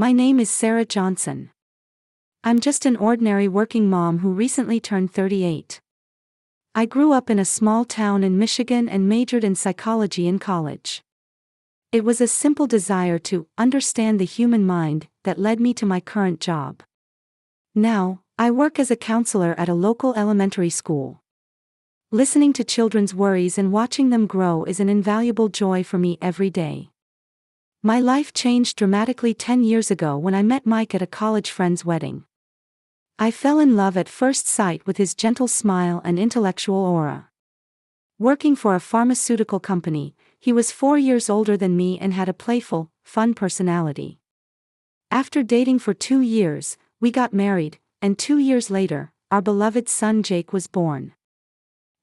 My name is Sarah Johnson. I'm just an ordinary working mom who recently turned 38. I grew up in a small town in Michigan and majored in psychology in college. It was a simple desire to understand the human mind that led me to my current job. Now, I work as a counselor at a local elementary school. Listening to children's worries and watching them grow is an invaluable joy for me every day. My life changed dramatically 10 years ago when I met Mike at a college friend's wedding. I fell in love at first sight with his gentle smile and intellectual aura. Working for a pharmaceutical company, he was 4 years older than me and had a playful, fun personality. After dating for 2 years, we got married, and 2 years later, our beloved son Jake was born.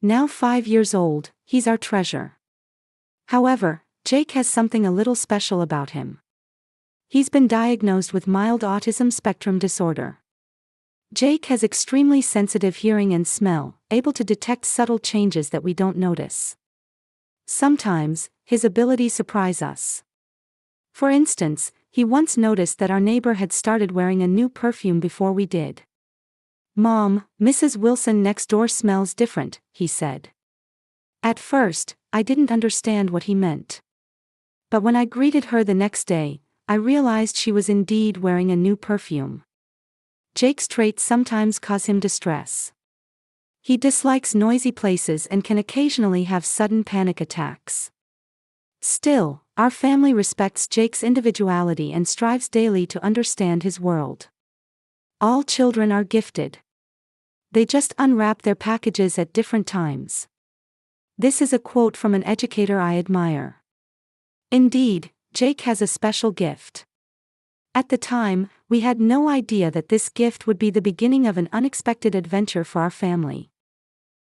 Now 5 years old, he's our treasure. However, Jake has something a little special about him. He's been diagnosed with mild autism spectrum disorder. Jake has extremely sensitive hearing and smell, able to detect subtle changes that we don't notice. Sometimes, his abilities surprise us. For instance, he once noticed that our neighbor had started wearing a new perfume before we did. "Mom, Mrs. Wilson next door smells different," he said. At first, I didn't understand what he meant. But when I greeted her the next day, I realized she was indeed wearing a new perfume. Jake's traits sometimes cause him distress. He dislikes noisy places and can occasionally have sudden panic attacks. Still, our family respects Jake's individuality and strives daily to understand his world. All children are gifted. They just unwrap their packages at different times. This is a quote from an educator I admire. Indeed, Jake has a special gift. At the time, we had no idea that this gift would be the beginning of an unexpected adventure for our family.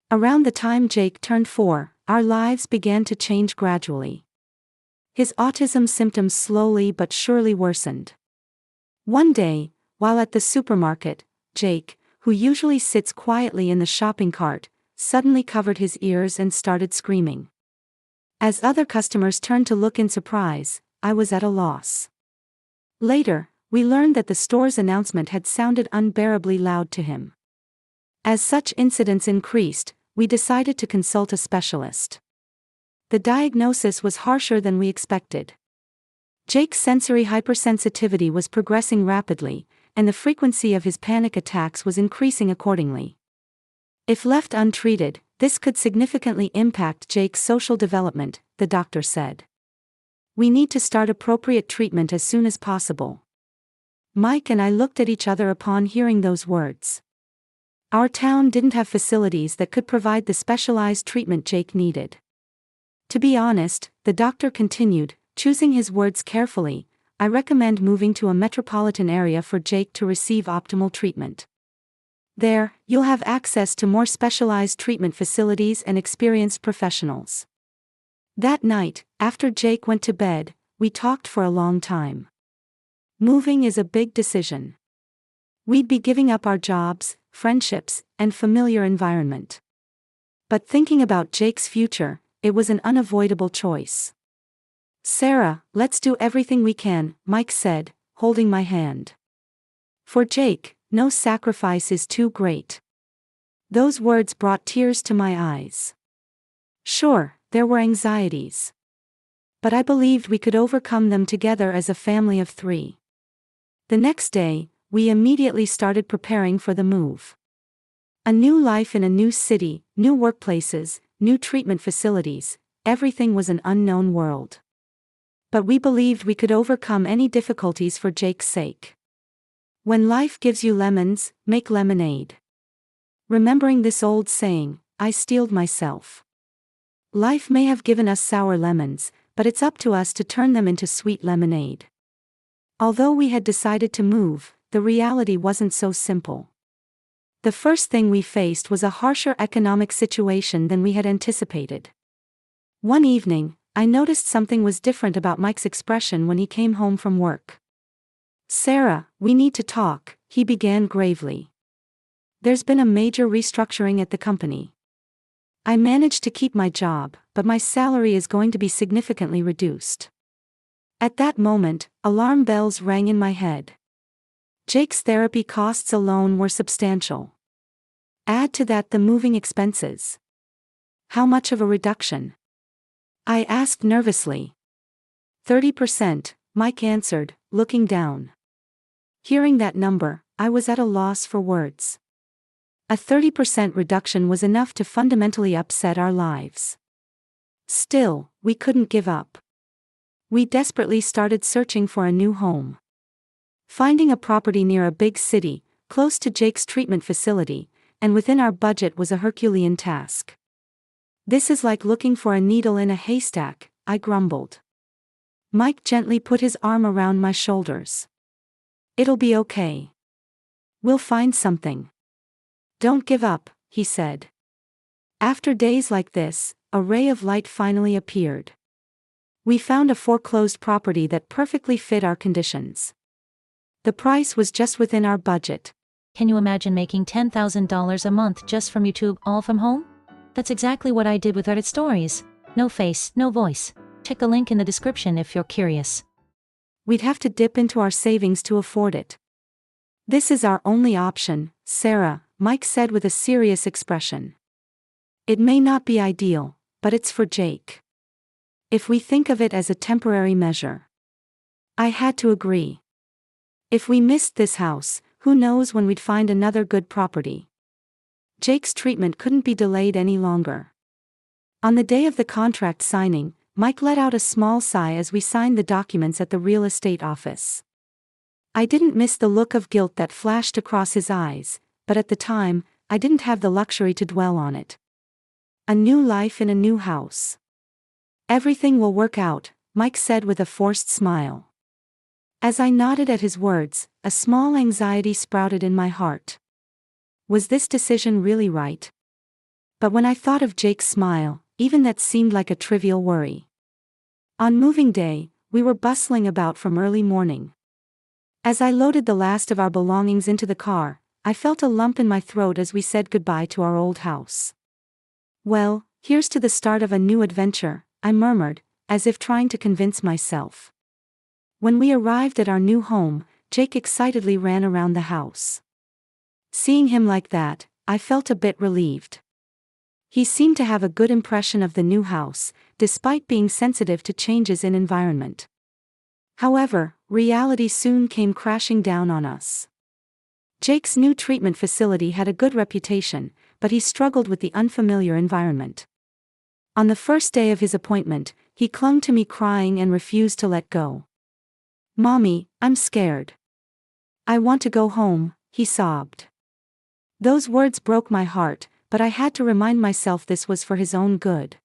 Around the time Jake turned 4, our lives began to change gradually. His autism symptoms slowly but surely worsened. One day, while at the supermarket, Jake, who usually sits quietly in the shopping cart, suddenly covered his ears and started screaming. As other customers turned to look in surprise, I was at a loss. Later, we learned that the store's announcement had sounded unbearably loud to him. As such incidents increased, we decided to consult a specialist. The diagnosis was harsher than we expected. Jake's sensory hypersensitivity was progressing rapidly, and the frequency of his panic attacks was increasing accordingly. If left untreated, this could significantly impact Jake's social development, the doctor said. We need to start appropriate treatment as soon as possible. Mike and I looked at each other upon hearing those words. Our town didn't have facilities that could provide the specialized treatment Jake needed. To be honest, the doctor continued, choosing his words carefully, I recommend moving to a metropolitan area for Jake to receive optimal treatment. There, you'll have access to more specialized treatment facilities and experienced professionals. That night, after Jake went to bed, we talked for a long time. Moving is a big decision. We'd be giving up our jobs, friendships, and familiar environment. But thinking about Jake's future, it was an unavoidable choice. "Sarah, let's do everything we can," Mike said, holding my hand. For Jake, no sacrifice is too great. Those words brought tears to my eyes. Sure, there were anxieties. But I believed we could overcome them together as a family of 3. The next day, we immediately started preparing for the move. A new life in a new city, new workplaces, new treatment facilities, everything was an unknown world. But we believed we could overcome any difficulties for Jake's sake. When life gives you lemons, make lemonade. Remembering this old saying, I steeled myself. Life may have given us sour lemons, but it's up to us to turn them into sweet lemonade. Although we had decided to move, the reality wasn't so simple. The first thing we faced was a harsher economic situation than we had anticipated. One evening, I noticed something was different about Mike's expression when he came home from work. "Sarah, we need to talk," he began gravely. "There's been a major restructuring at the company. I managed to keep my job, but my salary is going to be significantly reduced. At that moment, alarm bells rang in my head. Jake's therapy costs alone were substantial. Add to that the moving expenses. How much of a reduction? I asked nervously. 30%, Mike answered, looking down. Hearing that number, I was at a loss for words. A 30% reduction was enough to fundamentally upset our lives. Still, we couldn't give up. We desperately started searching for a new home. Finding a property near a big city, close to Jake's treatment facility, and within our budget was a Herculean task. This is like looking for a needle in a haystack, I grumbled. Mike gently put his arm around my shoulders. It'll be okay. We'll find something. Don't give up, he said. After days like this, a ray of light finally appeared. We found a foreclosed property that perfectly fit our conditions. The price was just within our budget. Can you imagine making $10,000 a month just from YouTube, all from home? That's exactly what I did with Reddit Stories. No face, no voice. Check the link in the description if you're curious. We'd have to dip into our savings to afford it. This is our only option, Sarah, Mike said with a serious expression. It may not be ideal, but it's for Jake. If we think of it as a temporary measure. I had to agree. If we missed this house, who knows when we'd find another good property. Jake's treatment couldn't be delayed any longer. On the day of the contract signing, Mike let out a small sigh as we signed the documents at the real estate office. I didn't miss the look of guilt that flashed across his eyes, but at the time, I didn't have the luxury to dwell on it. A new life in a new house. Everything will work out, Mike said with a forced smile. As I nodded at his words, a small anxiety sprouted in my heart. Was this decision really right? But when I thought of Jake's smile, even that seemed like a trivial worry. On moving day, we were bustling about from early morning. As I loaded the last of our belongings into the car, I felt a lump in my throat as we said goodbye to our old house. Well, here's to the start of a new adventure, I murmured, as if trying to convince myself. When we arrived at our new home, Jake excitedly ran around the house. Seeing him like that, I felt a bit relieved. He seemed to have a good impression of the new house, despite being sensitive to changes in environment. However, reality soon came crashing down on us. Jake's new treatment facility had a good reputation, but he struggled with the unfamiliar environment. On the first day of his appointment, he clung to me crying and refused to let go. "Mommy, I'm scared. I want to go home," he sobbed. Those words broke my heart, but I had to remind myself this was for his own good.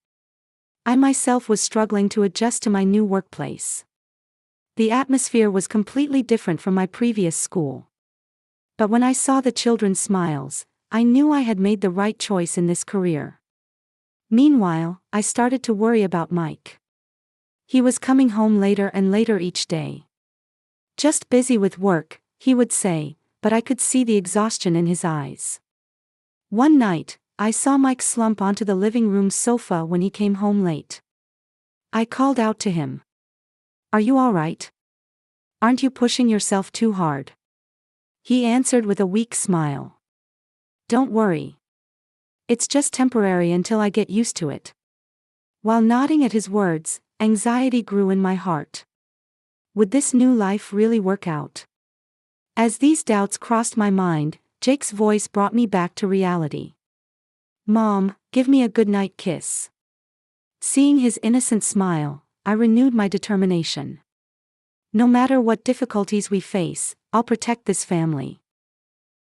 I myself was struggling to adjust to my new workplace. The atmosphere was completely different from my previous school. But when I saw the children's smiles, I knew I had made the right choice in this career. Meanwhile, I started to worry about Mike. He was coming home later and later each day. "Just busy with work," he would say, but I could see the exhaustion in his eyes. One night, I saw Mike slump onto the living room sofa when he came home late. I called out to him. "Are you all right? Aren't you pushing yourself too hard?" He answered with a weak smile. "Don't worry. It's just temporary until I get used to it." While nodding at his words, anxiety grew in my heart. Would this new life really work out? As these doubts crossed my mind, Jake's voice brought me back to reality. "Mom, give me a goodnight kiss." Seeing his innocent smile, I renewed my determination. No matter what difficulties we face, I'll protect this family.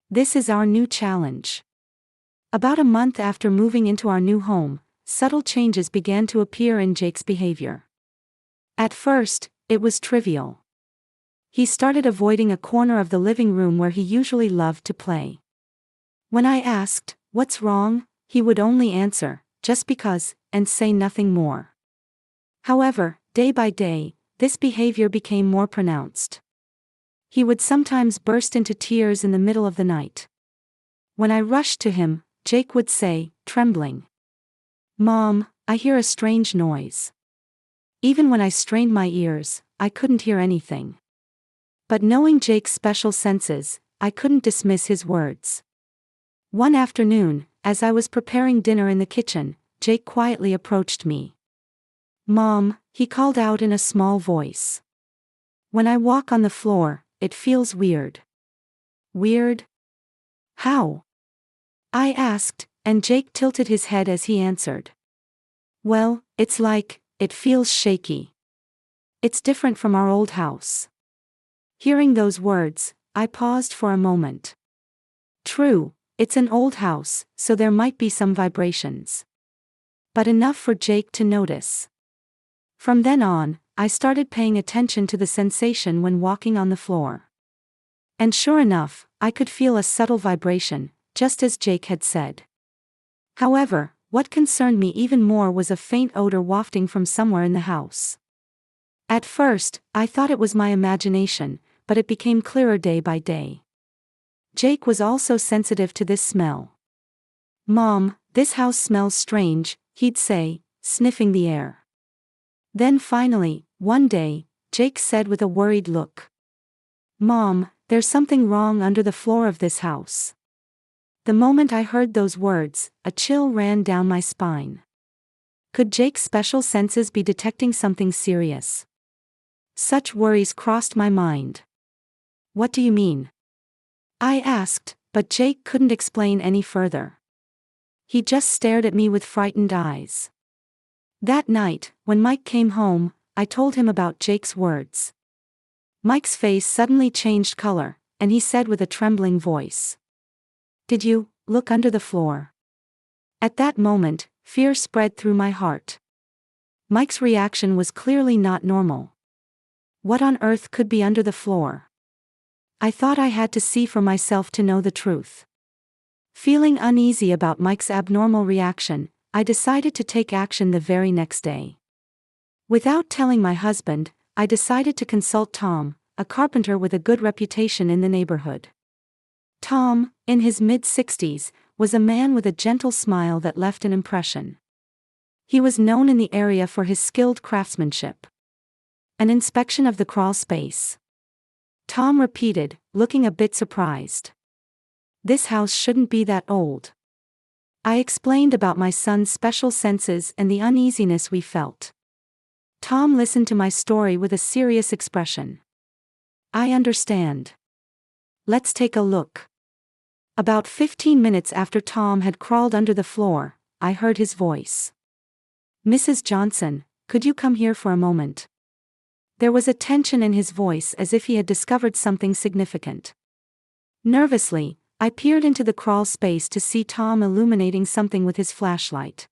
This is our new challenge. About a month after moving into our new home, subtle changes began to appear in Jake's behavior. At first, it was trivial. He started avoiding a corner of the living room where he usually loved to play. When I asked, "What's wrong?" he would only answer, "Just because," and say nothing more. However, day by day, this behavior became more pronounced. He would sometimes burst into tears in the middle of the night. When I rushed to him, Jake would say, trembling, "Mom, I hear a strange noise." Even when I strained my ears, I couldn't hear anything. But knowing Jake's special senses, I couldn't dismiss his words. One afternoon, as I was preparing dinner in the kitchen, Jake quietly approached me. "Mom," he called out in a small voice. "When I walk on the floor, it feels weird." "Weird? How?" I asked, and Jake tilted his head as he answered. "Well, it's like, it feels shaky. It's different from our old house." Hearing those words, I paused for a moment. True, it's an old house, so there might be some vibrations. But enough for Jake to notice. From then on, I started paying attention to the sensation when walking on the floor. And sure enough, I could feel a subtle vibration, just as Jake had said. However, what concerned me even more was a faint odor wafting from somewhere in the house. At first, I thought it was my imagination, but it became clearer day by day. Jake was also sensitive to this smell. "Mom, this house smells strange," he'd say, sniffing the air. Then finally, one day, Jake said with a worried look, "Mom, there's something wrong under the floor of this house." The moment I heard those words, a chill ran down my spine. Could Jake's special senses be detecting something serious? Such worries crossed my mind. "What do you mean?" I asked, but Jake couldn't explain any further. He just stared at me with frightened eyes. That night, when Mike came home, I told him about Jake's words. Mike's face suddenly changed color, and he said with a trembling voice, "Did you look under the floor?" At that moment, fear spread through my heart. Mike's reaction was clearly not normal. What on earth could be under the floor? I thought I had to see for myself to know the truth. Feeling uneasy about Mike's abnormal reaction, I decided to take action the very next day. Without telling my husband, I decided to consult Tom, a carpenter with a good reputation in the neighborhood. Tom, in his mid-60s, was a man with a gentle smile that left an impression. He was known in the area for his skilled craftsmanship. An inspection of the crawl space. Tom repeated, looking a bit surprised. "This house shouldn't be that old." I explained about my son's special senses and the uneasiness we felt. Tom listened to my story with a serious expression. "I understand. Let's take a look." About 15 minutes after Tom had crawled under the floor, I heard his voice. "Mrs. Johnson, could you come here for a moment?" There was a tension in his voice as if he had discovered something significant. Nervously, I peered into the crawl space to see Tom illuminating something with his flashlight.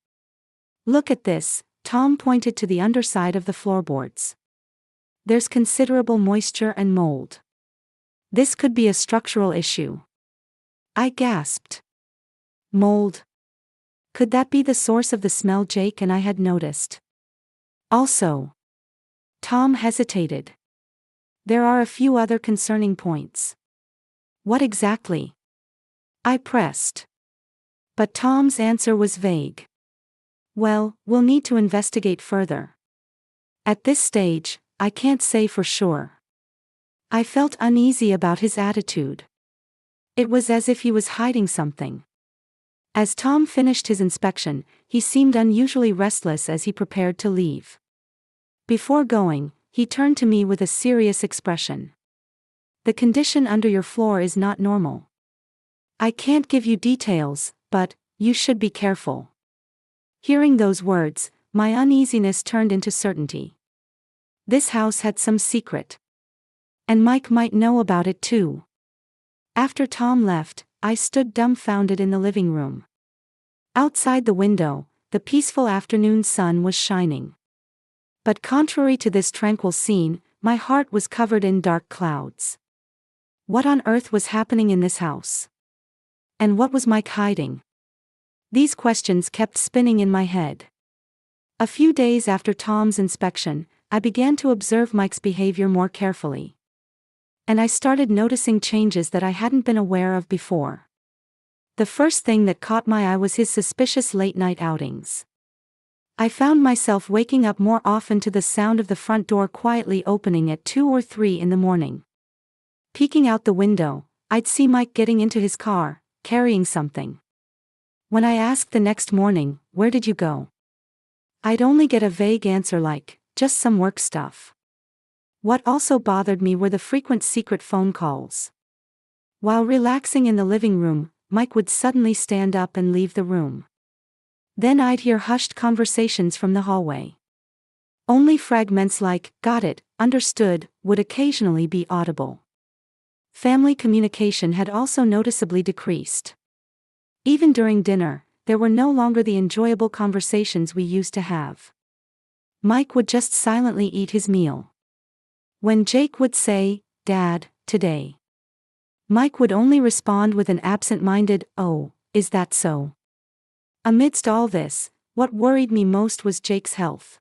"Look at this," Tom pointed to the underside of the floorboards. "There's considerable moisture and mold. This could be a structural issue." I gasped. "Mold? Could that be the source of the smell Jake and I had noticed?" "Also," Tom hesitated, "there are a few other concerning points." "What exactly?" I pressed. But Tom's answer was vague. "Well, we'll need to investigate further. At this stage, I can't say for sure." I felt uneasy about his attitude. It was as if he was hiding something. As Tom finished his inspection, he seemed unusually restless as he prepared to leave. Before going, he turned to me with a serious expression. "The condition under your floor is not normal. I can't give you details, but you should be careful." Hearing those words, my uneasiness turned into certainty. This house had some secret. And Mike might know about it too. After Tom left, I stood dumbfounded in the living room. Outside the window, the peaceful afternoon sun was shining. But contrary to this tranquil scene, my heart was covered in dark clouds. What on earth was happening in this house? And what was Mike hiding? These questions kept spinning in my head. A few days after Tom's inspection, I began to observe Mike's behavior more carefully. And I started noticing changes that I hadn't been aware of before. The first thing that caught my eye was his suspicious late-night outings. I found myself waking up more often to the sound of the front door quietly opening at 2 or 3 in the morning. Peeking out the window, I'd see Mike getting into his car, carrying something. When I asked the next morning, "Where did you go?" I'd only get a vague answer like, "Just some work stuff." What also bothered me were the frequent secret phone calls. While relaxing in the living room, Mike would suddenly stand up and leave the room. Then I'd hear hushed conversations from the hallway. Only fragments like, "Got it, understood," would occasionally be audible. Family communication had also noticeably decreased. Even during dinner, there were no longer the enjoyable conversations we used to have. Mike would just silently eat his meal. When Jake would say, "Dad, today," Mike would only respond with an absent-minded, "Oh, is that so?" Amidst all this, what worried me most was Jake's health.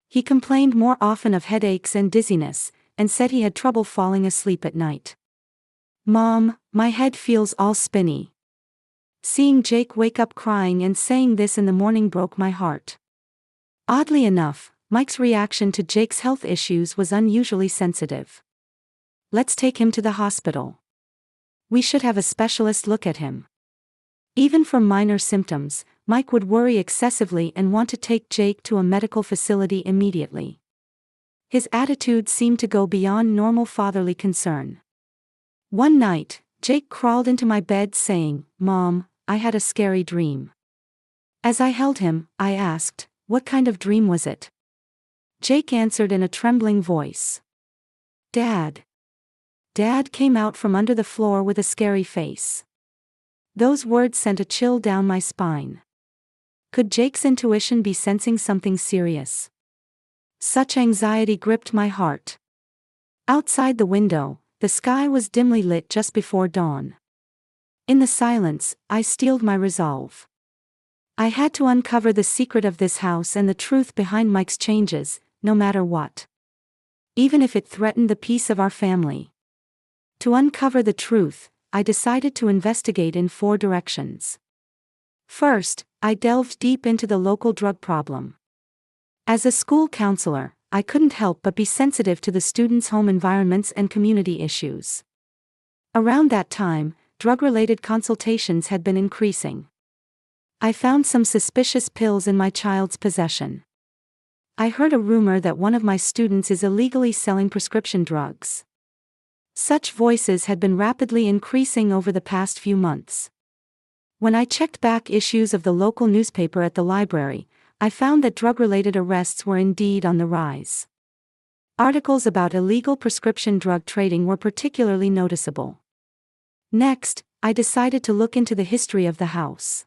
He complained more often of headaches and dizziness, and said he had trouble falling asleep at night. "Mom, my head feels all spinny." Seeing Jake wake up crying and saying this in the morning broke my heart. Oddly enough, Mike's reaction to Jake's health issues was unusually sensitive. "Let's take him to the hospital. We should have a specialist look at him." Even for minor symptoms, Mike would worry excessively and want to take Jake to a medical facility immediately. His attitude seemed to go beyond normal fatherly concern. One night, Jake crawled into my bed saying, "Mom, I had a scary dream." As I held him, I asked, "What kind of dream was it?" Jake answered in a trembling voice, "Dad." Dad came out from under the floor with a scary face. Those words sent a chill down my spine. Could Jake's intuition be sensing something serious? Such anxiety gripped my heart. Outside the window, the sky was dimly lit just before dawn. In the silence, I steeled my resolve. I had to uncover the secret of this house and the truth behind Mike's changes, no matter what. Even if it threatened the peace of our family. To uncover the truth, I decided to investigate in 4 directions. First, I delved deep into the local drug problem. As a school counselor, I couldn't help but be sensitive to the students' home environments and community issues. Around that time, drug-related consultations had been increasing. I found some suspicious pills in my child's possession. I heard a rumor that one of my students is illegally selling prescription drugs. Such voices had been rapidly increasing over the past few months. When I checked back issues of the local newspaper at the library, I found that drug-related arrests were indeed on the rise. Articles about illegal prescription drug trading were particularly noticeable. Next, I decided to look into the history of the house.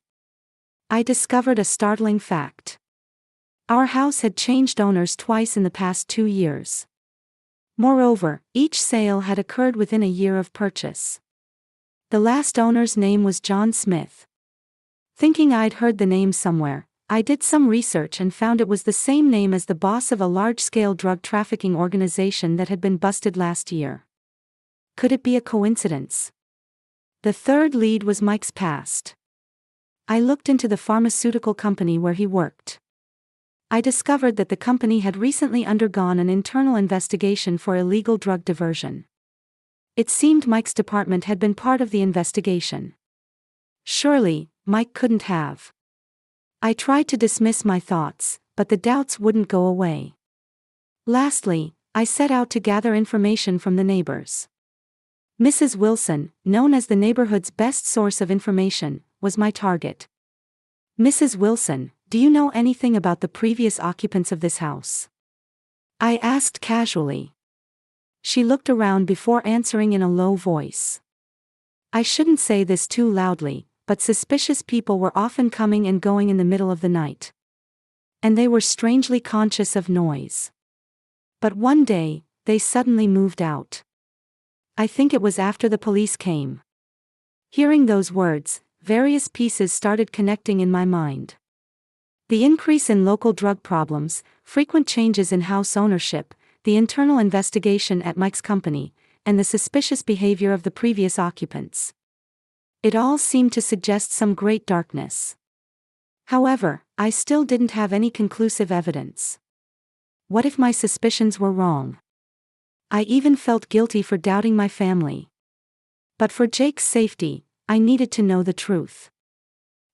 I discovered a startling fact. Our house had changed owners twice in the past 2 years. Moreover, each sale had occurred within a year of purchase. The last owner's name was John Smith. Thinking I'd heard the name somewhere, I did some research and found it was the same name as the boss of a large-scale drug trafficking organization that had been busted last year. Could it be a coincidence? The third lead was Mike's past. I looked into the pharmaceutical company where he worked. I discovered that the company had recently undergone an internal investigation for illegal drug diversion. It seemed Mike's department had been part of the investigation. Surely, Mike couldn't have. I tried to dismiss my thoughts, but the doubts wouldn't go away. Lastly, I set out to gather information from the neighbors. Mrs. Wilson, known as the neighborhood's best source of information, was my target. "Mrs. Wilson, do you know anything about the previous occupants of this house?" I asked casually. She looked around before answering in a low voice. I shouldn't say this too loudly, but suspicious people were often coming and going in the middle of the night. And they were strangely conscious of noise. But one day, they suddenly moved out. I think it was after the police came. Hearing those words, various pieces started connecting in my mind. The increase in local drug problems, frequent changes in house ownership, the internal investigation at Mike's company, and the suspicious behavior of the previous occupants. It all seemed to suggest some great darkness. However, I still didn't have any conclusive evidence. What if my suspicions were wrong? I even felt guilty for doubting my family. But for Jake's safety, I needed to know the truth.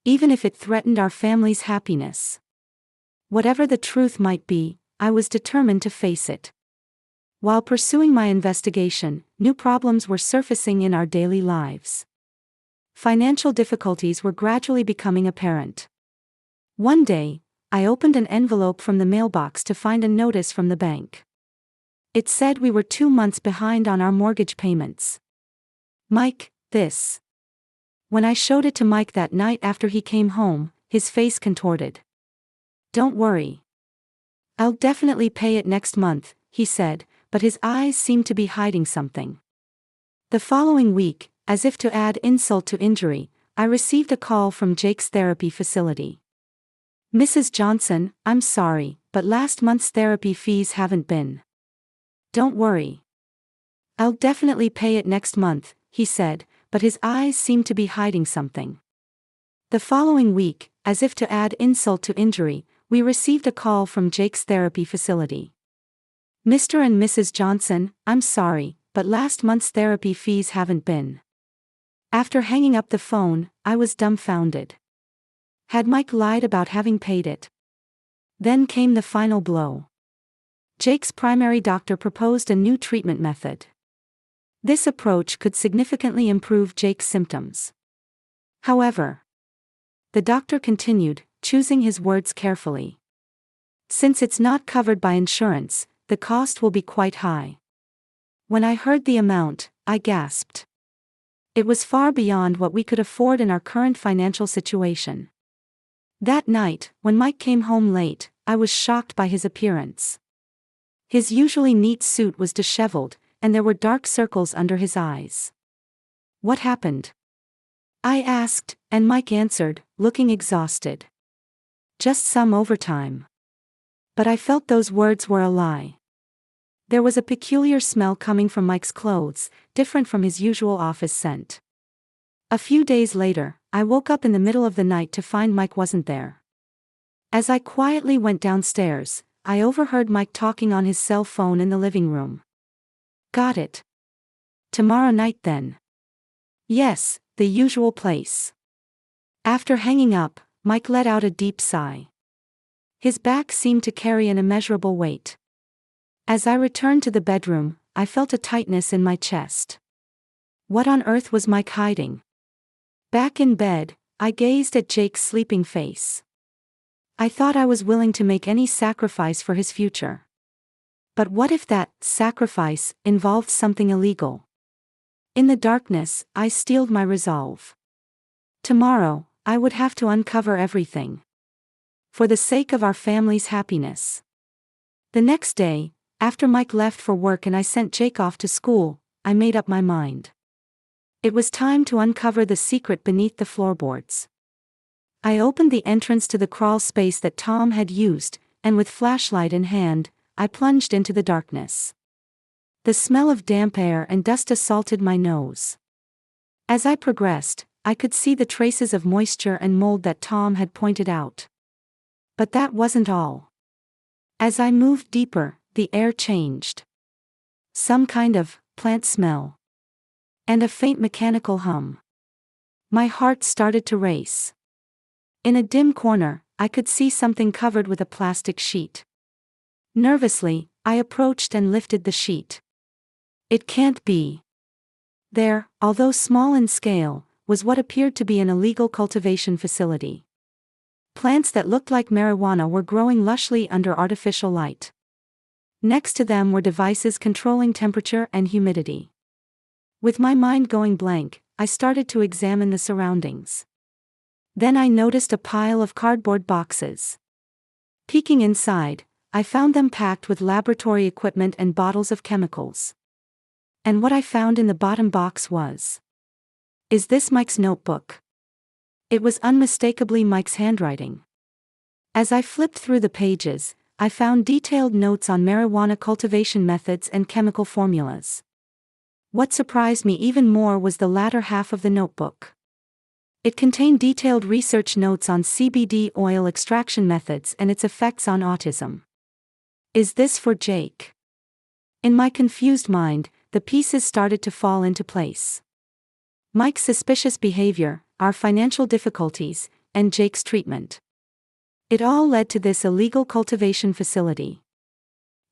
Even if it threatened our family's happiness. Whatever the truth might be, I was determined to face it. While pursuing my investigation, new problems were surfacing in our daily lives. Financial difficulties were gradually becoming apparent. One day, I opened an envelope from the mailbox to find a notice from the bank. It said we were 2 months behind on our mortgage payments. Mike, this. When I showed it to Mike that night after he came home, his face contorted. Don't worry. I'll definitely pay it next month, he said, but his eyes seemed to be hiding something. The following week, as if to add insult to injury, I received a call from Jake's therapy facility. Mrs. Johnson, I'm sorry, but last month's therapy fees haven't been. Don't worry. I'll definitely pay it next month, he said, but his eyes seemed to be hiding something. The following week, as if to add insult to injury, we received a call from Jake's therapy facility. Mr. and Mrs. Johnson, I'm sorry, but last month's therapy fees haven't been. After hanging up the phone, I was dumbfounded. Had Mike lied about having paid it? Then came the final blow. Jake's primary doctor proposed a new treatment method. This approach could significantly improve Jake's symptoms. However, the doctor continued, choosing his words carefully. Since it's not covered by insurance, the cost will be quite high. When I heard the amount, I gasped. It was far beyond what we could afford in our current financial situation. That night, when Mike came home late, I was shocked by his appearance. His usually neat suit was disheveled, and there were dark circles under his eyes. What happened? I asked, and Mike answered, looking exhausted. Just some overtime. But I felt those words were a lie. There was a peculiar smell coming from Mike's clothes, different from his usual office scent. A few days later, I woke up in the middle of the night to find Mike wasn't there. As I quietly went downstairs, I overheard Mike talking on his cell phone in the living room. Got it. Tomorrow night then. Yes, the usual place. After hanging up, Mike let out a deep sigh. His back seemed to carry an immeasurable weight. As I returned to the bedroom, I felt a tightness in my chest. What on earth was Mike hiding? Back in bed, I gazed at Jake's sleeping face. I thought I was willing to make any sacrifice for his future. But what if that sacrifice involved something illegal? In the darkness, I steeled my resolve. Tomorrow, I would have to uncover everything. For the sake of our family's happiness. The next day, after Mike left for work and I sent Jake off to school, I made up my mind. It was time to uncover the secret beneath the floorboards. I opened the entrance to the crawl space that Tom had used, and with flashlight in hand, I plunged into the darkness. The smell of damp air and dust assaulted my nose. As I progressed, I could see the traces of moisture and mold that Tom had pointed out. But that wasn't all. As I moved deeper, the air changed. Some kind of plant smell. And a faint mechanical hum. My heart started to race. In a dim corner, I could see something covered with a plastic sheet. Nervously, I approached and lifted the sheet. It can't be. There, although small in scale, was what appeared to be an illegal cultivation facility. Plants that looked like marijuana were growing lushly under artificial light. Next to them were devices controlling temperature and humidity. With my mind going blank, I started to examine the surroundings. Then I noticed a pile of cardboard boxes. Peeking inside, I found them packed with laboratory equipment and bottles of chemicals. And what I found in the bottom box was... Is this Mike's notebook? It was unmistakably Mike's handwriting. As I flipped through the pages, I found detailed notes on marijuana cultivation methods and chemical formulas. What surprised me even more was the latter half of the notebook. It contained detailed research notes on CBD oil extraction methods and its effects on autism. Is this for Jake? In my confused mind, the pieces started to fall into place. Mike's suspicious behavior, our financial difficulties, and Jake's treatment. It all led to this illegal cultivation facility.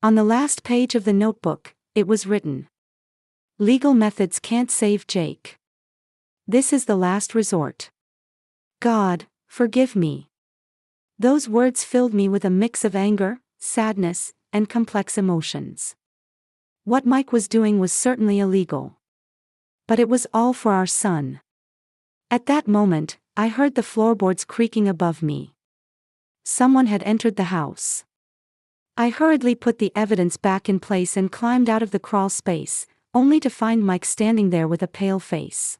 On the last page of the notebook, it was written: "Legal methods can't save Jake. This is the last resort. God, forgive me." Those words filled me with a mix of anger, sadness, and complex emotions. What Mike was doing was certainly illegal. But it was all for our son. At that moment, I heard the floorboards creaking above me. Someone had entered the house. I hurriedly put the evidence back in place and climbed out of the crawl space, only to find Mike standing there with a pale face.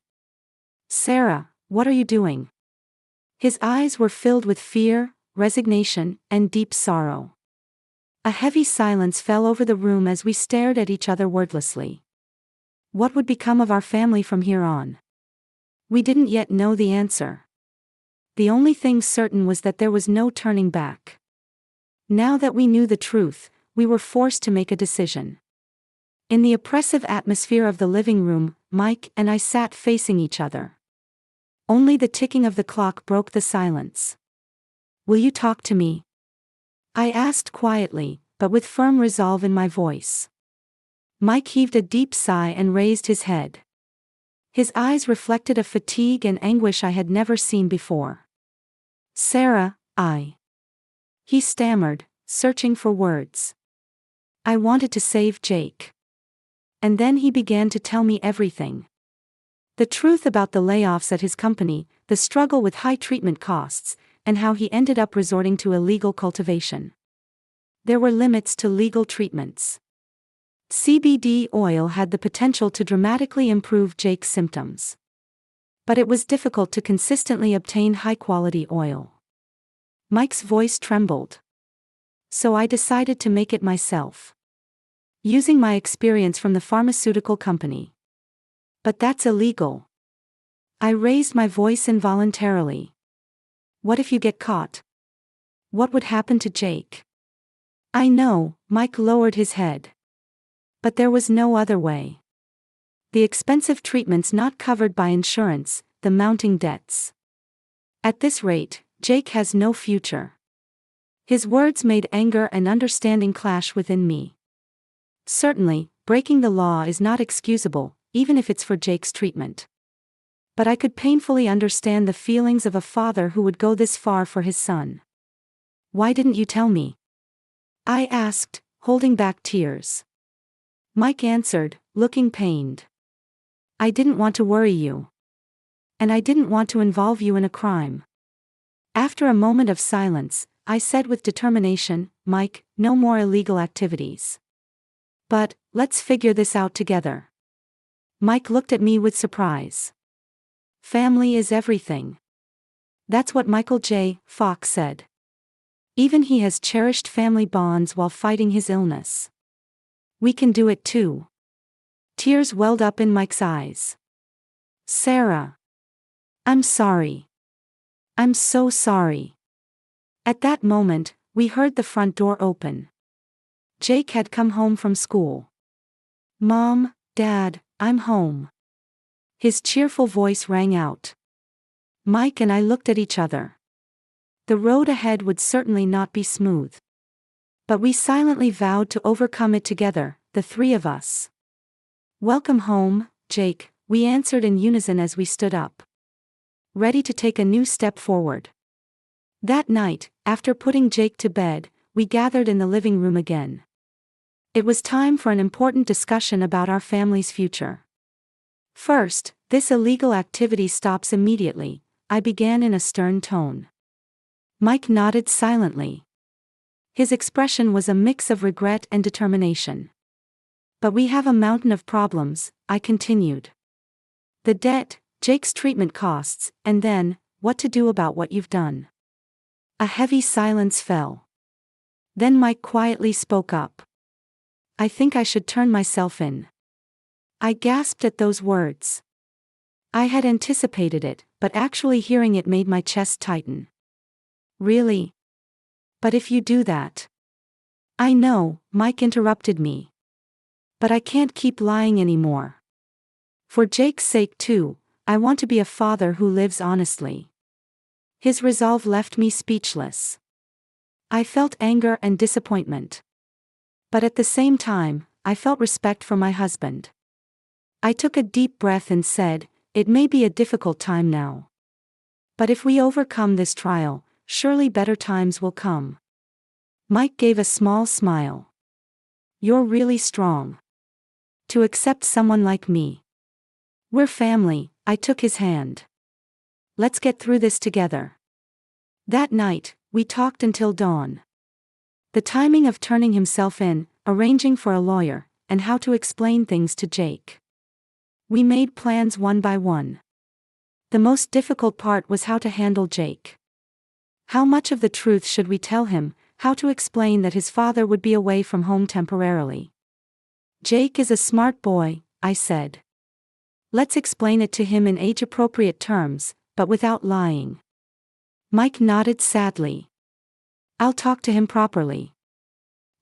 "Sarah, what are you doing?" His eyes were filled with fear, resignation, and deep sorrow. A heavy silence fell over the room as we stared at each other wordlessly. What would become of our family from here on? We didn't yet know the answer. The only thing certain was that there was no turning back. Now that we knew the truth, we were forced to make a decision. In the oppressive atmosphere of the living room, Mike and I sat facing each other. Only the ticking of the clock broke the silence. "Will you talk to me?" I asked quietly, but with firm resolve in my voice. Mike heaved a deep sigh and raised his head. His eyes reflected a fatigue and anguish I had never seen before. "Sarah, He stammered, searching for words. "I wanted to save Jake." And then he began to tell me everything. The truth about the layoffs at his company, the struggle with high treatment costs, and how he ended up resorting to illegal cultivation. There were limits to legal treatments. CBD oil had the potential to dramatically improve Jake's symptoms. But it was difficult to consistently obtain high-quality oil. Mike's voice trembled. So I decided to make it myself. Using my experience from the pharmaceutical company. "But that's illegal." I raised my voice involuntarily. "What if you get caught? What would happen to Jake?" "I know," Mike lowered his head. "But there was no other way. The expensive treatments not covered by insurance, the mounting debts. At this rate, Jake has no future." His words made anger and understanding clash within me. Certainly, breaking the law is not excusable, even if it's for Jake's treatment. But I could painfully understand the feelings of a father who would go this far for his son. "Why didn't you tell me?" I asked, holding back tears. Mike answered, looking pained. "I didn't want to worry you. And I didn't want to involve you in a crime." After a moment of silence, I said with determination, "Mike, no more illegal activities. But, let's figure this out together." Mike looked at me with surprise. "Family is everything." That's what Michael J. Fox said. Even he has cherished family bonds while fighting his illness. We can do it too. Tears welled up in Mike's eyes. "Sarah. I'm sorry. I'm so sorry." At that moment, we heard the front door open. Jake had come home from school. "Mom, Dad, I'm home." His cheerful voice rang out. Mike and I looked at each other. The road ahead would certainly not be smooth. But we silently vowed to overcome it together, the three of us. "Welcome home, Jake," we answered in unison as we stood up. Ready to take a new step forward. That night, after putting Jake to bed, we gathered in the living room again. It was time for an important discussion about our family's future. "First, this illegal activity stops immediately," I began in a stern tone. Mike nodded silently. His expression was a mix of regret and determination. "But we have a mountain of problems," I continued. "The debt, Jake's treatment costs, and then, what to do about what you've done." A heavy silence fell. Then Mike quietly spoke up. "I think I should turn myself in." I gasped at those words. I had anticipated it, but actually hearing it made my chest tighten. Really? But if you do that. I know, Mike interrupted me. But I can't keep lying anymore. For Jake's sake too, I want to be a father who lives honestly. His resolve left me speechless. I felt anger and disappointment. But at the same time, I felt respect for my husband. I took a deep breath and said, "It may be a difficult time now. But if we overcome this trial, surely better times will come." Mike gave a small smile. "You're really strong. To accept someone like me. We're family," I took his hand. "Let's get through this together." That night, we talked until dawn. The timing of turning himself in, arranging for a lawyer, and how to explain things to Jake. We made plans one by one. The most difficult part was how to handle Jake. How much of the truth should we tell him, how to explain that his father would be away from home temporarily. "Jake is a smart boy," I said. "Let's explain it to him in age-appropriate terms, but without lying." Mike nodded sadly. "I'll talk to him properly.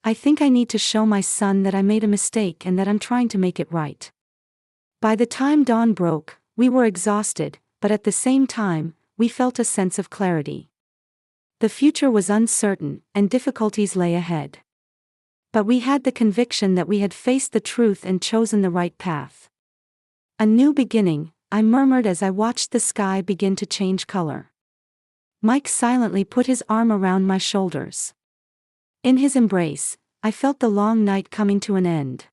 I think I need to show my son that I made a mistake and that I'm trying to make it right." By the time dawn broke, we were exhausted, but at the same time, we felt a sense of clarity. The future was uncertain, and difficulties lay ahead. But we had the conviction that we had faced the truth and chosen the right path. "A new beginning," I murmured as I watched the sky begin to change color. Mike silently put his arm around my shoulders. In his embrace, I felt the long night coming to an end.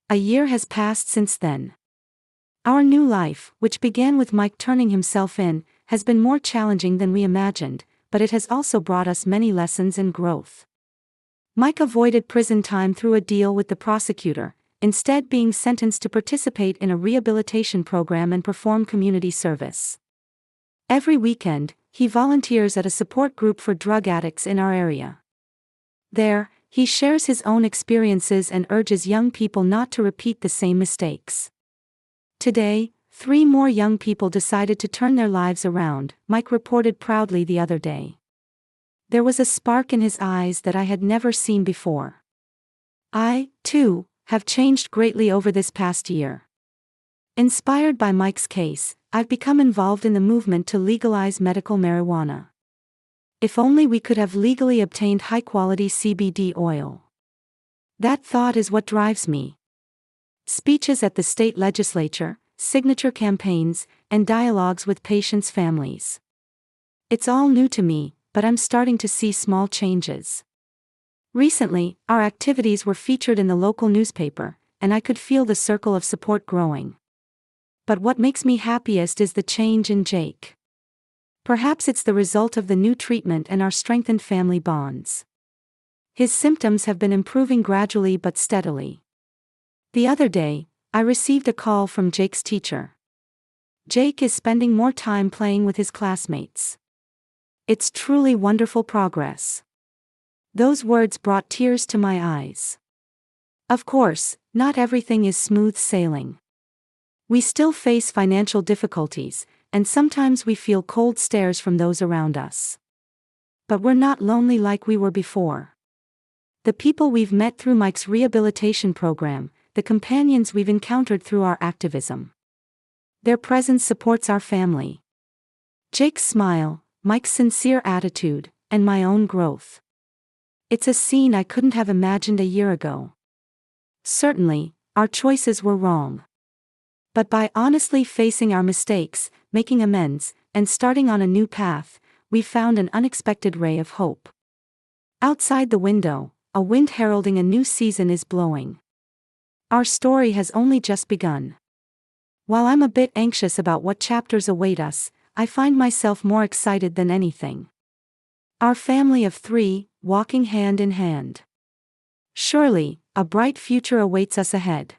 A year has passed since then. Our new life, which began with Mike turning himself in, has been more challenging than we imagined, but it has also brought us many lessons and growth. Mike avoided prison time through a deal with the prosecutor, instead being sentenced to participate in a rehabilitation program and perform community service. Every weekend, he volunteers at a support group for drug addicts in our area. There, he shares his own experiences and urges young people not to repeat the same mistakes. Today, 3 more young people decided to turn their lives around, Mike reported proudly the other day. There was a spark in his eyes that I had never seen before. I, too, have changed greatly over this past year. Inspired by Mike's case, I've become involved in the movement to legalize medical marijuana. If only we could have legally obtained high-quality CBD oil. That thought is what drives me. Speeches at the state legislature, signature campaigns, and dialogues with patients' families. It's all new to me, but I'm starting to see small changes. Recently, our activities were featured in the local newspaper, and I could feel the circle of support growing. But what makes me happiest is the change in Jake. Perhaps it's the result of the new treatment and our strengthened family bonds. His symptoms have been improving gradually but steadily. The other day, I received a call from Jake's teacher. Jake is spending more time playing with his classmates. It's truly wonderful progress. Those words brought tears to my eyes. Of course, not everything is smooth sailing. We still face financial difficulties, and sometimes we feel cold stares from those around us. But we're not lonely like we were before. The people we've met through Mike's rehabilitation program, the companions we've encountered through our activism. Their presence supports our family. Jake's smile, Mike's sincere attitude, and my own growth. It's a scene I couldn't have imagined a year ago. Certainly, our choices were wrong. But by honestly facing our mistakes, making amends, and starting on a new path, we found an unexpected ray of hope. Outside the window, a wind heralding a new season is blowing. Our story has only just begun. While I'm a bit anxious about what chapters await us, I find myself more excited than anything. Our family of 3, walking hand in hand. Surely, a bright future awaits us ahead.